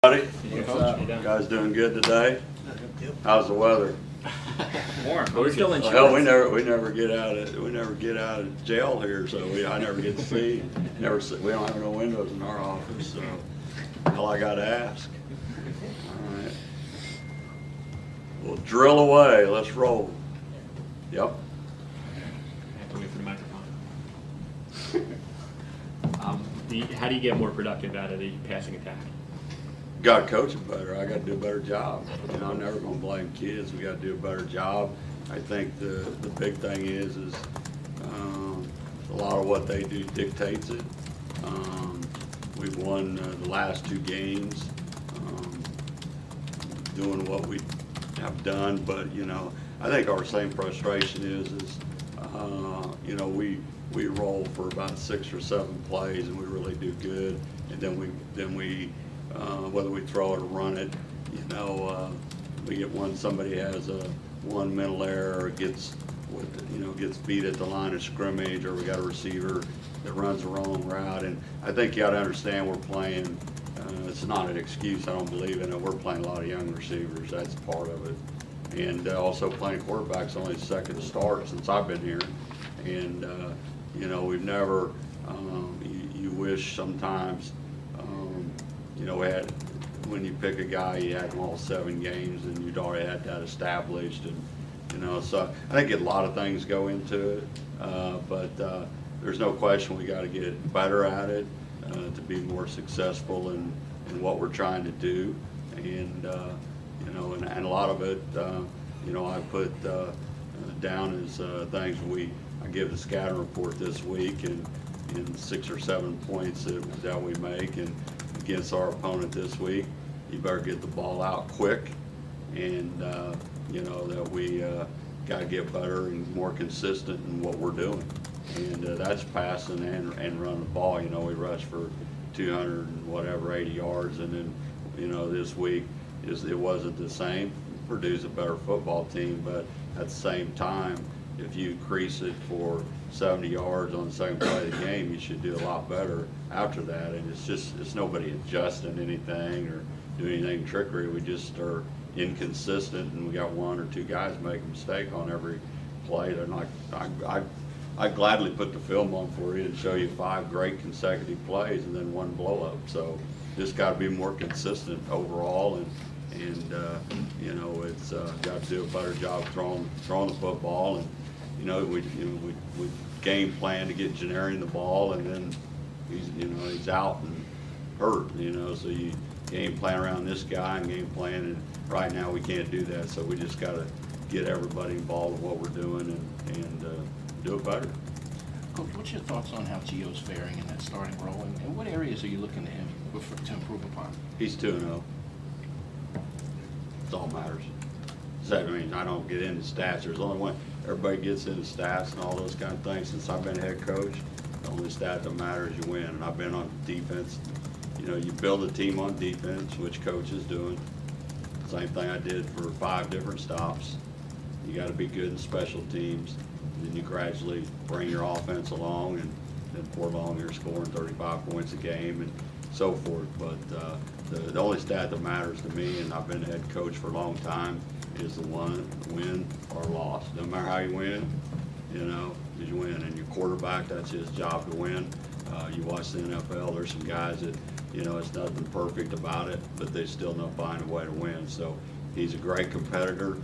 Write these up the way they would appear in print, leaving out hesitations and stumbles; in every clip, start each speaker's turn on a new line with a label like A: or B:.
A: Buddy,
B: What's up?
A: you guys doing good today? How's the weather?
B: Warm, but we're still in shorts.
A: Hell, we never get out of jail here, so I never get to see. We don't have no windows in our office, so all I got to ask. All right, we'll drill away. Let's roll. Yep.
B: I have to wait for the microphone. How do you get more productive out of the passing attack?
A: Got to coach them better. I got to do a better job. I'm never going to blame kids. We got to do a better job. I think the big thing is a lot of what they do dictates it. We've won the last 2 games, doing what we have done. But I think our same frustration is we roll for about 6 or 7 plays and we really do good, and then we whether we throw it or run it, we get somebody has one mental error, or gets beat at the line of scrimmage, or we got a receiver that runs the wrong route. And I think you got to understand we're playing. It's not an excuse. I don't believe in it. We're playing a lot of young receivers. That's part of it, and also playing quarterback's only the second start since I've been here, and we've never. You wish sometimes. When you pick a guy, you had him all 7 games, and you'd already had that established, and so I think a lot of things go into it, but there's no question we got to get better at it to be more successful in what we're trying to do, and and a lot of it, I put down as things I give the scouting report this week, and in 6 or 7 points that we make, and against our opponent this week, you better get the ball out quick, and that we got to get better and more consistent in what we're doing, and that's passing and running the ball. We rushed for 200 and whatever 80 yards, and then this week it wasn't the same. Purdue's a better football team, but at the same time, if you increase it for 70 yards on the second play of the game, you should do a lot better after that. And it's nobody adjusting anything or doing anything trickery. We just are inconsistent, and we got 1 or 2 guys make a mistake on every play. They're not. I'd gladly put the film on for you and show you 5 great consecutive plays and then 1 blow up. So just got to be more consistent overall, and it's got to do a better job throwing the football. And we game plan to get Janarian the ball, and then he's out and hurt. So you game plan around this guy and game plan, and right now we can't do that. So we just got to get everybody involved in what we're doing and do it better.
C: Coach, what's your thoughts on how Gio's faring in that starting role, and what areas are you looking to him to improve upon?
A: He's 2-0. That's all matters. So, I don't get into stats. There's only one. Everybody gets into stats and all those kind of things. Since I've been head coach, the only stat that matters is you win. And I've been on defense. You build a team on defense, which coach is doing. Same thing I did for 5 different stops. You got to be good in special teams. And then you gradually bring your offense along, and then before long you're scoring 35 points a game and so forth. But the only stat that matters to me, and I've been head coach for a long time, is the win or loss. No matter how you win, did you win? And your quarterback, that's his job to win. You watch the NFL, there's some guys that, it's nothing perfect about it, but they still know find a way to win. So he's a great competitor.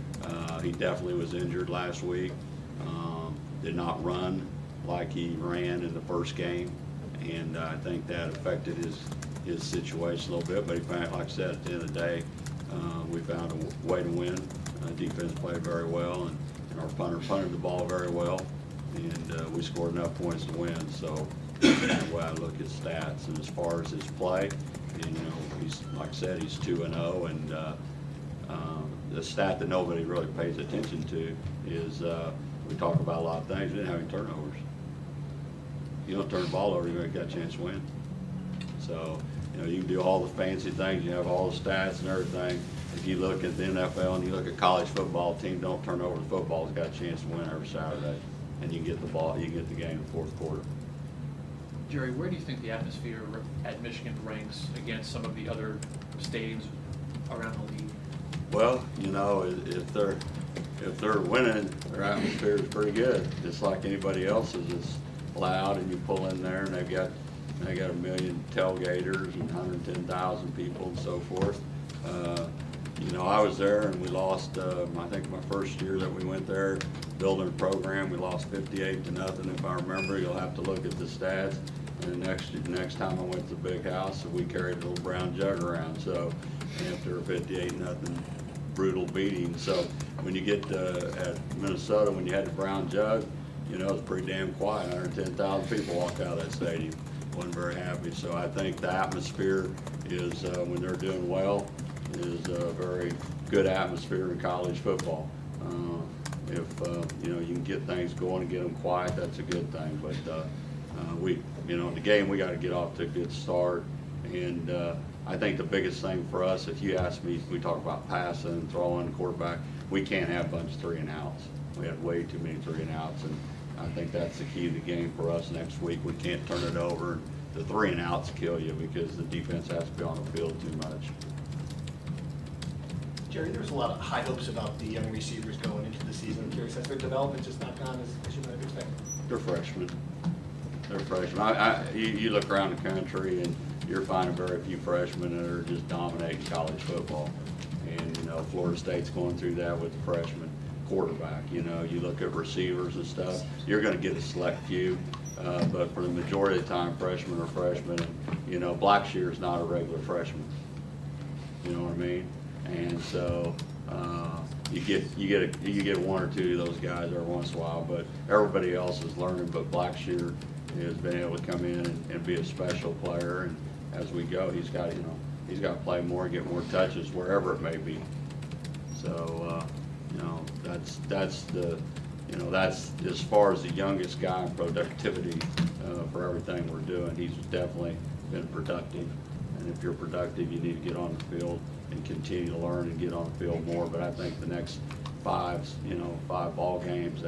A: He definitely was injured last week. Did not run like he ran in the first game, and I think that affected his situation a little bit. But he found, like I said, at the end of the day, we found a way to win. Defense played very well, and our punter punted the ball very well, and we scored enough points to win. So that's the way I look at stats. And as far as his play, he's, like I said, he's 2-0, and the stat that nobody really pays attention to is we talk about a lot of things. We didn't have any turnovers. You don't turn the ball over, you ain't got a chance to win. So you can do all the fancy things, you have all the stats and everything. If you look at the NFL and you look at college football, team don't turn over the football, has got a chance to win every Saturday, and you can get the ball, you can get the game in the 4th quarter.
D: Jerry, where do you think the atmosphere at Michigan ranks against some of the other stadiums around the league?
A: Well, you know, if they're winning, their atmosphere is pretty good, just like anybody else's. It's loud, and you pull in there, and they got 1 million tailgaters and 110,000 people and so forth. You know, I was there, and we lost. I think my first year that we went there, building a program, we lost 58-0. If I remember, you'll have to look at the stats. And the next time I went to the big house, we carried a little brown jug around. So after a 58-0 brutal beating. So when you get at Minnesota, when you had the brown jug, you know, it's pretty damn quiet. 110,000 people walked out of that stadium. Wasn't very happy. So I think the atmosphere is, when they're doing well, is a very good atmosphere in college football. If you know, you can get things going and get them quiet, that's a good thing. But we, you know, in the game, we got to get off to a good start. And I think the biggest thing for us, if you ask me, we talk about passing, throwing, quarterback, we can't have a bunch of 3-and-outs. We had way too many 3-and-outs, and I think that's the key to the game for us next week. We can't turn it over. The 3-and-outs kill you because the defense has to be on the field too much.
E: Jerry, there's a lot of high hopes about the young receivers going into the season. I'm curious, has their development just not gone as you might have expected?
A: They're freshmen. They're freshmen. You look around the country and you're finding very few freshmen that are just dominating college football. And, you know, Florida State's going through that with the freshman quarterback. You know, you look at receivers and stuff, you're going to get a select few. But for the majority of the time, freshmen are freshmen. And, you know, Blackshear's not a regular freshman. You know what I mean? And so you get one or two of those guys every once in a while, but everybody else is learning. But Blackshear has been able to come in and be a special player, and as we go, he's got to play more, get more touches wherever it may be. So you know, that's as far as the youngest guy in productivity for everything we're doing. He's definitely been productive, and if you're productive, you need to get on the field and continue to learn and get on the field more. But I think the next 5 ball games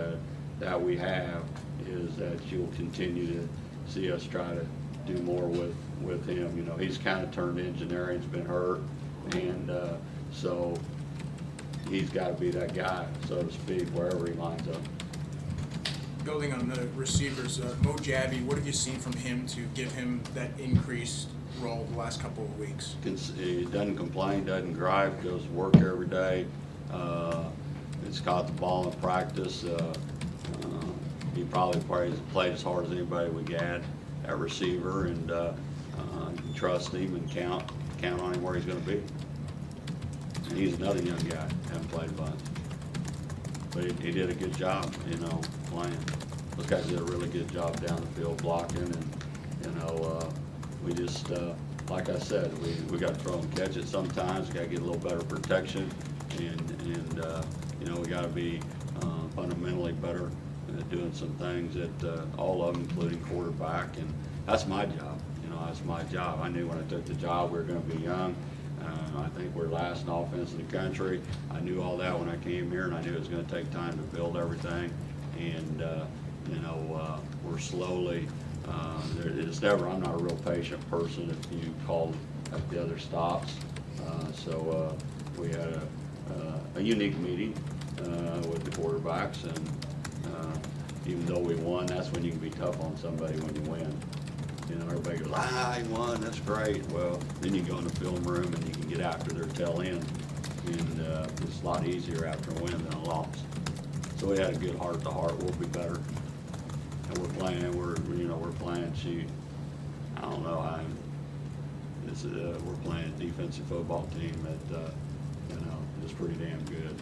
A: that we have is that you'll continue to see us try to do more with him. You know, he's kind of turned engineering, he's been hurt, and so he's got to be that guy, so to speak, wherever he lines up.
F: Building on the receivers, Mo Jabby, what have you seen from him to give him that increased role the last couple of weeks?
A: He doesn't complain, doesn't gripe, goes to work every day. He's caught the ball in practice. He probably played as hard as anybody we got at receiver, and you can trust him and count on him where he's going to be. And he's another young guy, haven't played a bunch. But he did a good job, you know, playing. Those guys did a really good job down the field blocking, and, you know, we just, like I said, we got to throw and catch it sometimes. We got to get a little better protection, and you know, we got to be fundamentally better at doing some things that all of them, including quarterback, and that's my job. You know, that's my job. I knew when I took the job we were going to be young. I think we're last in offense in the country. I knew all that when I came here, and I knew it was going to take time to build everything. And you know, we're slowly. It's never. I'm not a real patient person. If you call at the other stops, so we had a unique meeting with the quarterbacks, and even though we won, that's when you can be tough on somebody when you win. You know, everybody goes, he won, that's great. Well, then you go in the film room and you can get after their tail end, and it's a lot easier after a win than a loss. So we had a good heart-to-heart. We'll be better. And we're playing, shoot, I don't know, we're playing a defensive football team that, you know, is pretty damn good.